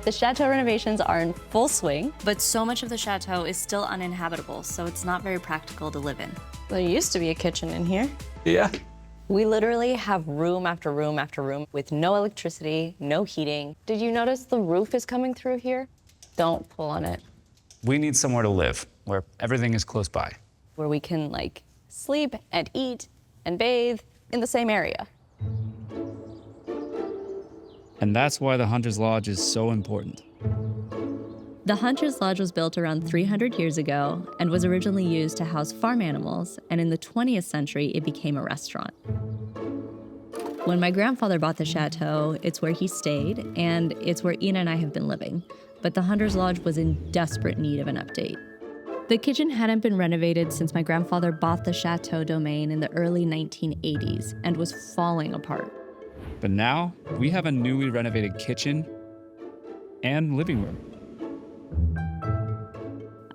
The chateau renovations are in full swing, but so much of the chateau is still uninhabitable, so it's not very practical to live in. There used to be a kitchen in here. Yeah. We literally have room after room after room with no electricity, no heating. Did you notice the roof is coming through here? Don't pull on it. We need somewhere to live, where everything is close by. Where we can sleep and eat and bathe in the same area. And that's why the Hunter's Lodge is so important. The Hunter's Lodge was built around 300 years ago and was originally used to house farm animals, and in the 20th century, it became a restaurant. When my grandfather bought the chateau, it's where he stayed, and it's where Ina and I have been living. But the Hunter's Lodge was in desperate need of an update. The kitchen hadn't been renovated since my grandfather bought the chateau domain in the early 1980s and was falling apart. But now, we have a newly renovated kitchen and living room.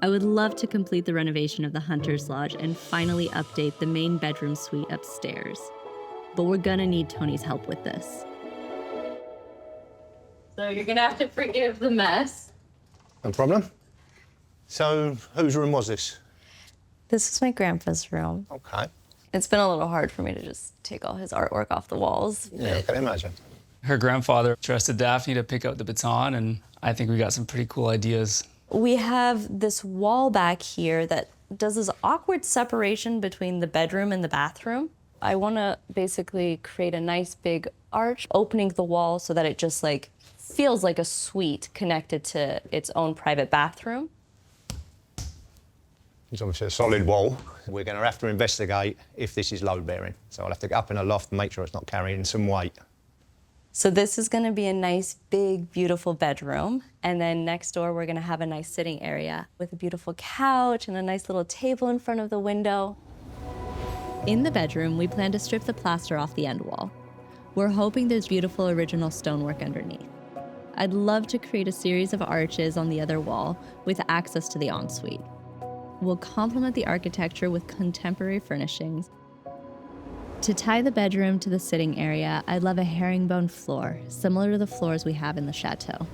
I would love to complete the renovation of the Hunter's Lodge and finally update the main bedroom suite upstairs. But we're gonna need Tony's help with this. So you're gonna have to forgive the mess. No problem. So, whose room was this? This is my grandpa's room. Okay. It's been a little hard for me to just take all his artwork off the walls. Yeah, I can imagine. Her grandfather trusted Daphne to pick up the baton, and I think we got some pretty cool ideas. We have this wall back here that does this awkward separation between the bedroom and the bathroom. I want to basically create a nice big arch opening the wall so that it just feels like a suite connected to its own private bathroom. It's obviously a solid wall. We're going to have to investigate if this is load-bearing. So I'll have to get up in a loft and make sure it's not carrying some weight. So this is going to be a nice, big, beautiful bedroom. And then next door, we're going to have a nice sitting area with a beautiful couch and a nice little table in front of the window. In the bedroom, we plan to strip the plaster off the end wall. We're hoping there's beautiful original stonework underneath. I'd love to create a series of arches on the other wall with access to the ensuite. We'll complement the architecture with contemporary furnishings. To tie the bedroom to the sitting area, I'd love a herringbone floor, similar to the floors we have in the chateau.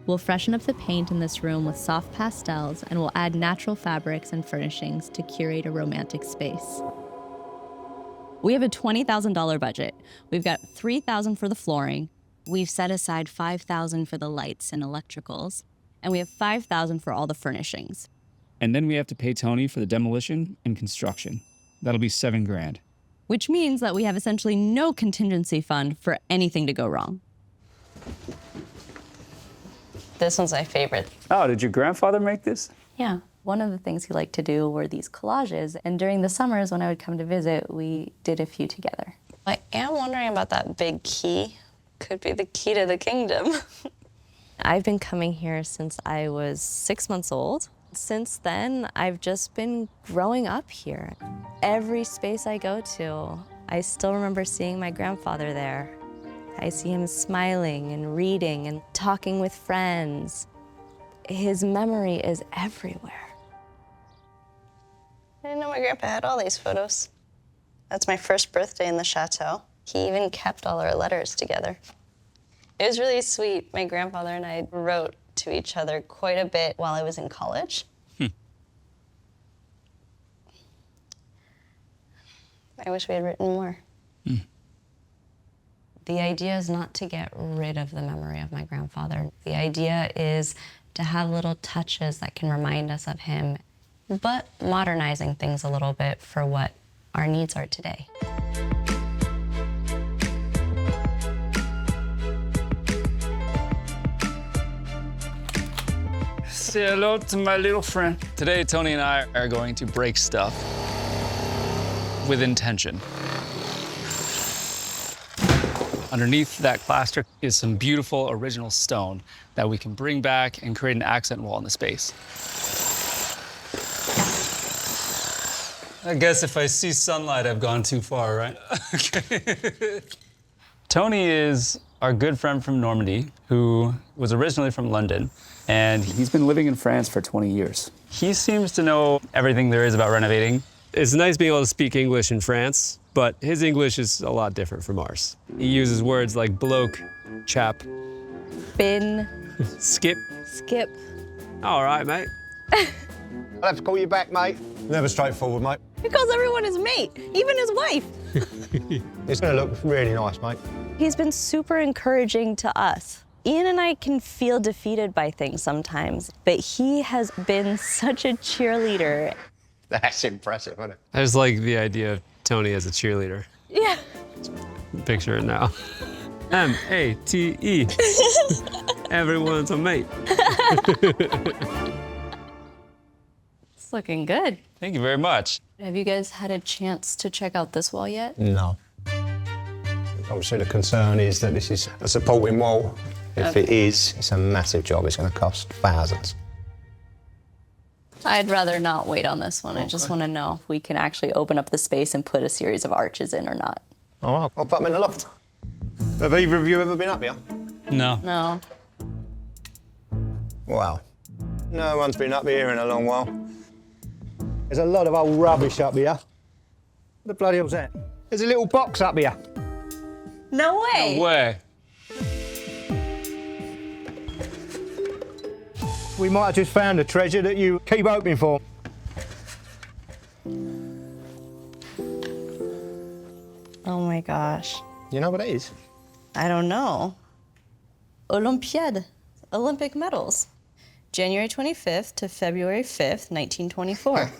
We'll freshen up the paint in this room with soft pastels, and we'll add natural fabrics and furnishings to curate a romantic space. We have a $20,000 budget. We've got $3,000 for the flooring. We've set aside $5,000 for the lights and electricals, and we have $5,000 for all the furnishings. And then we have to pay Tony for the demolition and construction. That'll be $7,000. Which means that we have essentially no contingency fund for anything to go wrong. This one's my favorite. Oh, did your grandfather make this? Yeah. One of the things he liked to do were these collages, and during the summers when I would come to visit, we did a few together. I am wondering about that big key. Could be the key to the kingdom. I've been coming here since I was 6 months old. Since then, I've just been growing up here. Every space I go to, I still remember seeing my grandfather there. I see him smiling and reading and talking with friends. His memory is everywhere. I didn't know my grandpa had all these photos. That's my first birthday in the chateau. He even kept all our letters together. It was really sweet. My grandfather and I wrote to each other quite a bit while I was in college. I wish we had written more. The idea is not to get rid of the memory of my grandfather. The idea is to have little touches that can remind us of him, but modernizing things a little bit for what our needs are today. Say hello to my little friend. Today, Tony and I are going to break stuff with intention. Underneath that plaster is some beautiful original stone that we can bring back and create an accent wall in the space. I guess if I see sunlight, I've gone too far, right? Okay. Tony is our good friend from Normandy, who was originally from London, and he's been living in France for 20 years. He seems to know everything there is about renovating. It's nice being able to speak English in France, but his English is a lot different from ours. He uses words like bloke, chap. Finn, Skip. Skip. All right, mate. I'll have to call you back, mate. Never straightforward, mate. He calls everyone his mate, even his wife. It's going to look really nice, mate. He's been super encouraging to us. Ian and I can feel defeated by things sometimes, but he has been such a cheerleader. That's impressive, isn't it? I just like the idea of Tony as a cheerleader. Yeah. Picture it now. M-A-T-E. Everyone's a mate. It's looking good. Thank you very much. Have you guys had a chance to check out this wall yet? No. Obviously, the concern is that this is a supporting wall. If it is, it's a massive job. It's going to cost thousands. I'd rather not wait on this one. I just want to know if we can actually open up the space and put a series of arches in or not. All right, I'll put them in the loft. Have either of you ever been up here? No. No. Wow. No one's been up here in a long while. There's a lot of old rubbish up here. What the bloody hell's that? There's a little box up here. No way. No way. We might have just found a treasure that you keep hoping for. Oh my gosh. You know what it is? I don't know. Olympiade, Olympic medals. January 25th to February 5th, 1924.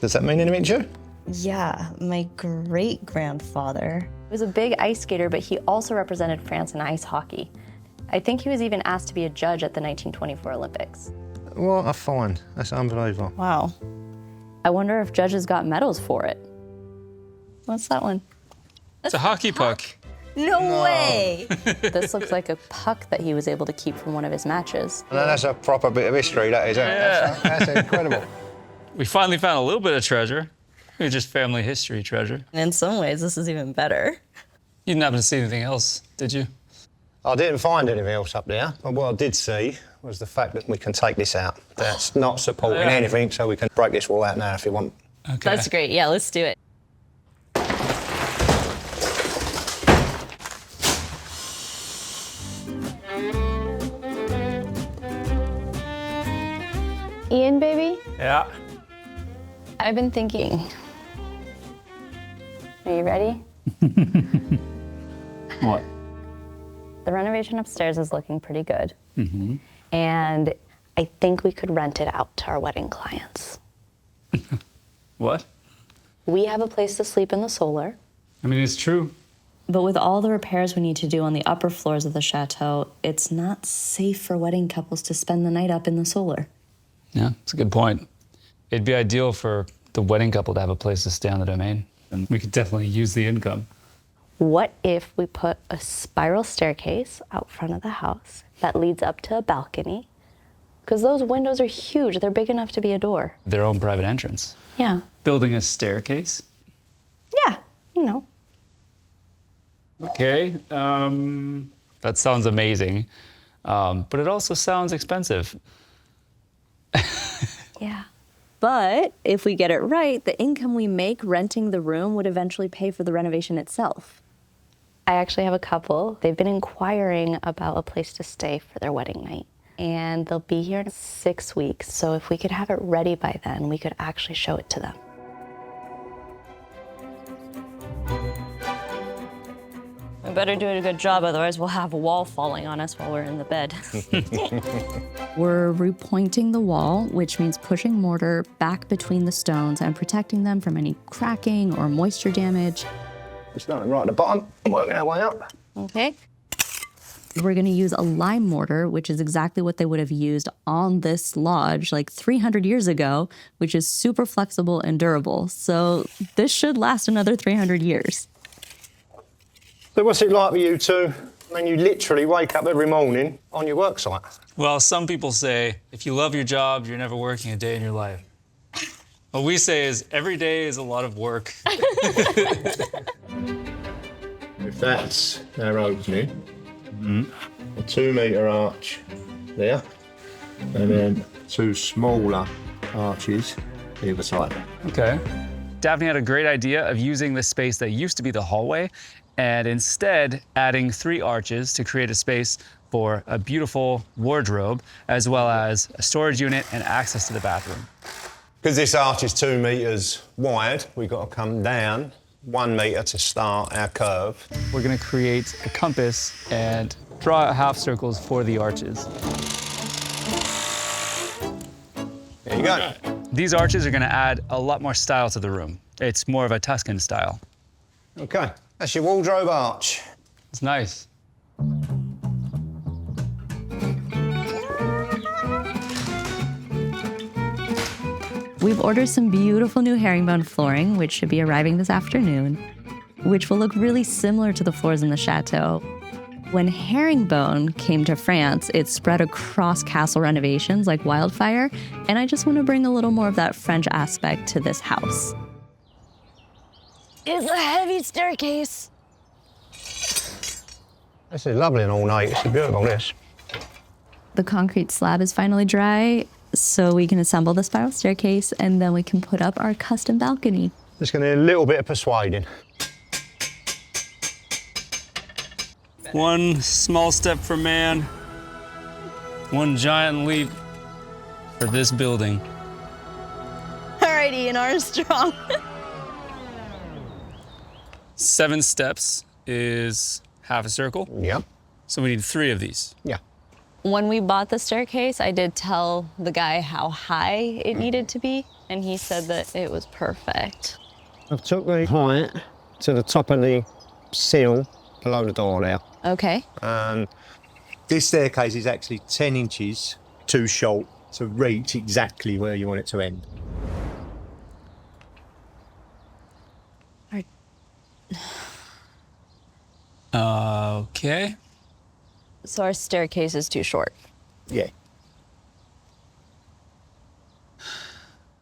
Does that mean anything to you? Yeah, my great-grandfather was a big ice skater, but he also represented France in ice hockey. I think he was even asked to be a judge at the 1924 Olympics. What a find. That's unbelievable. Wow. I wonder if judges got medals for it. What's that one? It's a hockey puck. No way! This looks like a puck that he was able to keep from one of his matches. And that's a proper bit of history, that is, isn't it? Yeah. That's incredible. We finally found a little bit of treasure. It was just family history treasure. And in some ways, this is even better. You didn't happen to see anything else, did you? I didn't find anything else up there, but what I did see was the fact that we can take this out. That's not supporting anything, so we can break this wall out now if you want. Okay. That's great. Yeah, let's do it. Ian, baby, Yeah. I've been thinking. Are you ready? What? The renovation upstairs is looking pretty good. And I think we could rent it out to our wedding clients. What? We have a place to sleep in the solar. I mean, it's true. But with all the repairs we need to do on the upper floors of the chateau, it's not safe for wedding couples to spend the night up in the solar. Yeah, it's a good point. It'd be ideal for the wedding couple to have a place to stay on the domain. And we could definitely use the income. What if we put a spiral staircase out front of the house that leads up to a balcony? Because those windows are huge. They're big enough to be a door. Their own private entrance. Yeah. Building a staircase. Yeah, you know. Okay. That sounds amazing. But it also sounds expensive. Yeah. But if we get it right, the income we make renting the room would eventually pay for the renovation itself. I actually have a couple. They've been inquiring about a place to stay for their wedding night. And they'll be here in 6 weeks. So if we could have it ready by then, we could actually show it to them. We better do a good job, otherwise we'll have a wall falling on us while we're in the bed. We're repointing the wall, which means pushing mortar back between the stones and protecting them from any cracking or moisture damage. We're starting right at the bottom, working our way up. Okay. We're going to use a lime mortar, which is exactly what they would have used on this lodge like 300 years ago, which is super flexible and durable. So this should last another 300 years. So what's it like for you two? I mean, you literally wake up every morning on your work site. Well, some people say, if you love your job, you're never working a day in your life. What we say is, every day is a lot of work. If that's our opening, a 2 metre arch there, and then 2 smaller arches either side. Okay. Daphne had a great idea of using the space that used to be the hallway and instead adding 3 arches to create a space for a beautiful wardrobe, as well as a storage unit and access to the bathroom. Because this arch is 2 metres wide, we've got to come down 1 metre to start our curve. We're gonna create a compass and draw out half circles for the arches. There you go. These arches are gonna add a lot more style to the room. It's more of a Tuscan style. Okay, that's your wardrobe arch. It's nice. We've ordered some beautiful new herringbone flooring, which should be arriving this afternoon, which will look really similar to the floors in the chateau. When herringbone came to France, it spread across castle renovations like wildfire, and I just want to bring a little more of that French aspect to this house. It's a heavy staircase. This is lovely and ornate. It's beautiful, this. The concrete slab is finally dry, so we can assemble the spiral staircase, and then we can put up our custom balcony. Just going to need a little bit of persuading. One small step for man, one giant leap for this building. All right, Ian Armstrong. 7 steps is half a circle, Yep. so we need 3 of these. Yeah. When we bought the staircase, I did tell the guy how high it needed to be, and he said that it was perfect. I've took the height to the top of the sill below the door there. Okay. This staircase is actually 10 inches too short to reach exactly where you want it to end. Okay. So our staircase is too short. Yeah.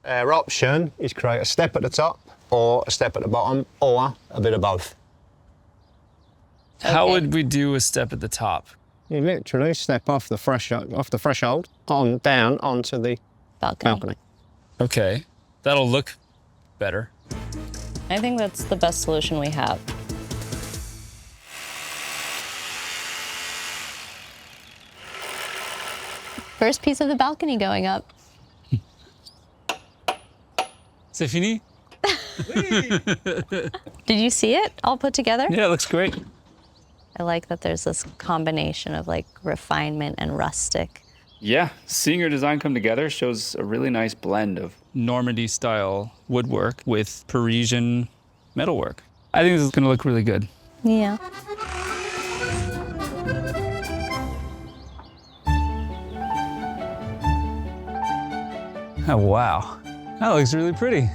Our option is create a step at the top or a step at the bottom or a bit of both. How Okay. would we do a step at the top? You literally step off the threshold on down onto the balcony. Okay, that'll look better. I think that's the best solution we have. First piece of the balcony going up. C'est fini? Did you see it all put together? Yeah, it looks great. I like that there's this combination of like refinement and rustic. Yeah, seeing your design come together shows a really nice blend of Normandy style woodwork with Parisian metalwork. I think this is gonna look really good. Yeah. Oh, wow. That looks really pretty.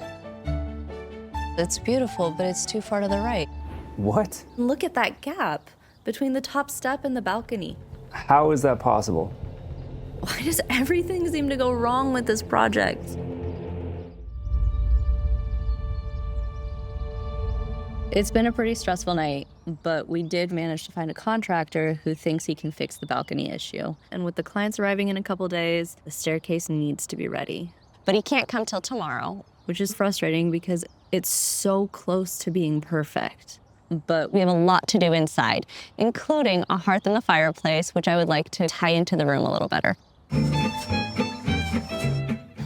It's beautiful, but it's too far to the right. What? Look at that gap between the top step and the balcony. How is that possible? Why does everything seem to go wrong with this project? It's been a pretty stressful night, but we did manage to find a contractor who thinks he can fix the balcony issue. And with the clients arriving in a couple days, the staircase needs to be ready, But he can't come till tomorrow. which is frustrating because it's so close to being perfect. But we have a lot to do inside, including a hearth in the fireplace, which I would like to tie into the room a little better.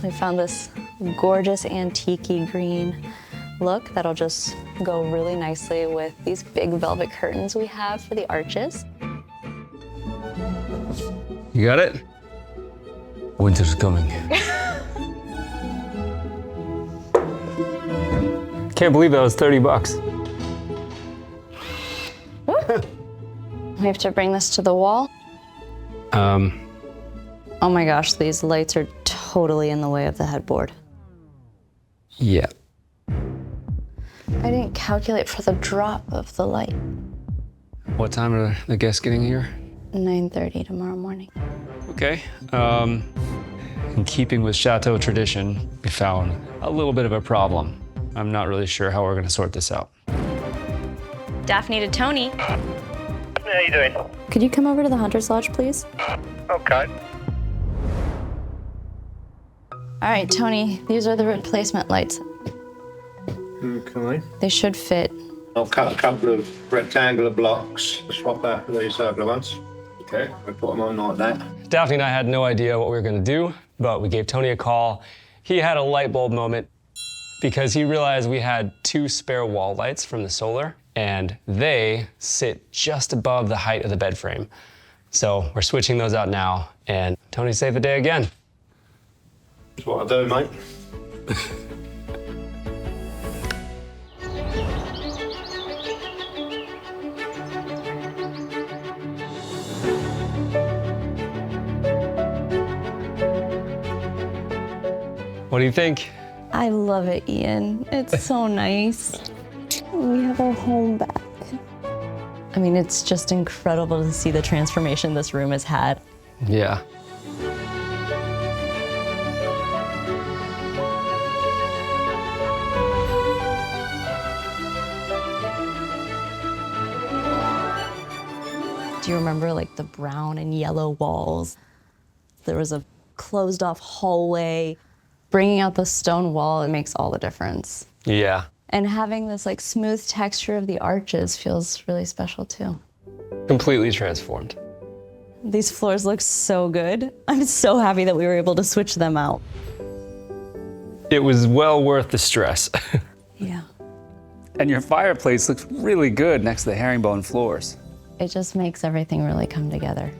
We found this gorgeous antique-y green look that'll just go really nicely with these big velvet curtains we have for the arches. You got it? Winter's coming. Can't believe that was $30. We have to bring this to the wall. Oh my gosh, these lights are totally in the way of the headboard. Yeah. I didn't calculate for the drop of the light. What time are the guests getting here? 9:30 tomorrow morning. Okay. In keeping with Chateau tradition, we found a little bit of a problem. I'm not really sure how we're gonna sort this out. Daphne to Tony. How you doing? Could you come over to the Hunter's Lodge, please? Okay. All right, Tony, these are the replacement lights. Okay. They should fit. I'll cut a couple of rectangular blocks to swap out for these circular ones. Okay. We put them on like that. Daphne and I had no idea what we were gonna do, but we gave Tony a call. He had a light bulb moment because he realized we had 2 spare wall lights from the solar, and they sit just above the height of the bed frame. So we're switching those out now, and Tony saved the day again. That's what I do, mate. What do you think? I love it, Ian. It's so nice. We have our home back. I mean, it's just incredible to see the transformation this room has had. Yeah. Do you remember like the brown and yellow walls? There was a closed off hallway. Bringing out the stone wall, it makes all the difference. Yeah. And having this like smooth texture of the arches feels really special too. Completely transformed. These floors look so good. I'm so happy that we were able to switch them out. It was well worth the stress. Yeah. And your fireplace looks really good next to the herringbone floors. It just makes everything really come together.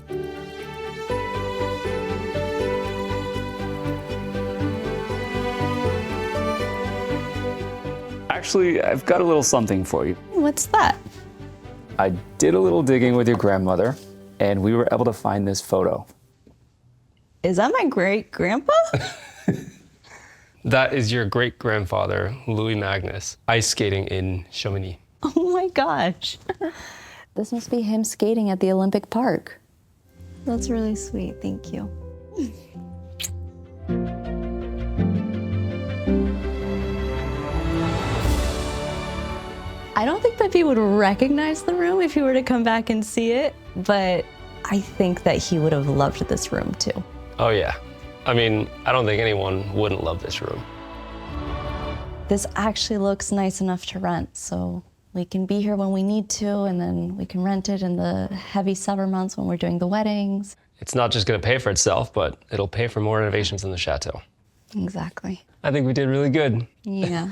Actually, I've got a little something for you. What's that? I did a little digging with your grandmother, and we were able to find this photo. Is that my great grandpa? That is your great-grandfather, Louis Magnus, ice skating in Chamonix. Oh my gosh. This must be him skating at the Olympic Park. That's really sweet, thank you. I don't think that he would recognize the room if he were to come back and see it, but I think that he would have loved this room too. Oh yeah. I mean, I don't think anyone wouldn't love this room. This actually looks nice enough to rent, so we can be here when we need to, and then we can rent it in the heavy summer months when we're doing the weddings. It's not just gonna pay for itself, but it'll pay for more renovations in the chateau. Exactly. I think we did really good. Yeah.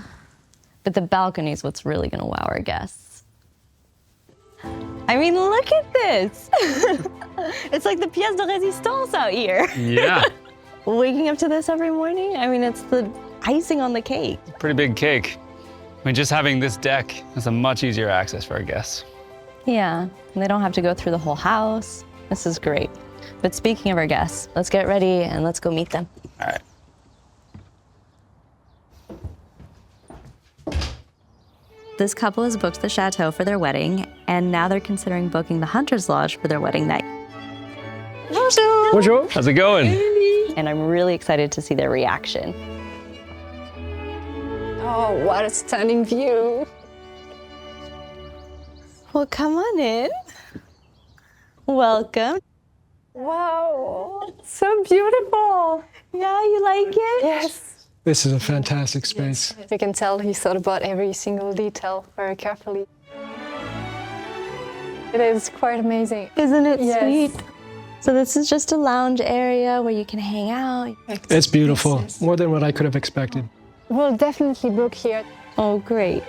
But the balcony is what's really gonna wow our guests. I mean, look at this. It's like the pièce de résistance out here. Yeah. Waking up to this every morning, I mean, it's the icing on the cake. Pretty big cake. I mean, just having this deck is a much easier access for our guests. Yeah, and they don't have to go through the whole house. This is great. But speaking of our guests, let's get ready and let's go meet them. All right. This couple has booked the chateau for their wedding, and now they're considering booking the Hunter's Lodge for their wedding night. Bonjour. How's it going? And I'm really excited to see their reaction. Oh, what a stunning view. Well, come on in. Welcome. Wow, so beautiful. Yeah, you like it? Yes. This is a fantastic space. You can tell he thought about every single detail very carefully. It is quite amazing. Isn't it Yes. sweet? So this is just a lounge area where you can hang out. It's beautiful, more than what I could have expected. We'll definitely book here. Oh, great.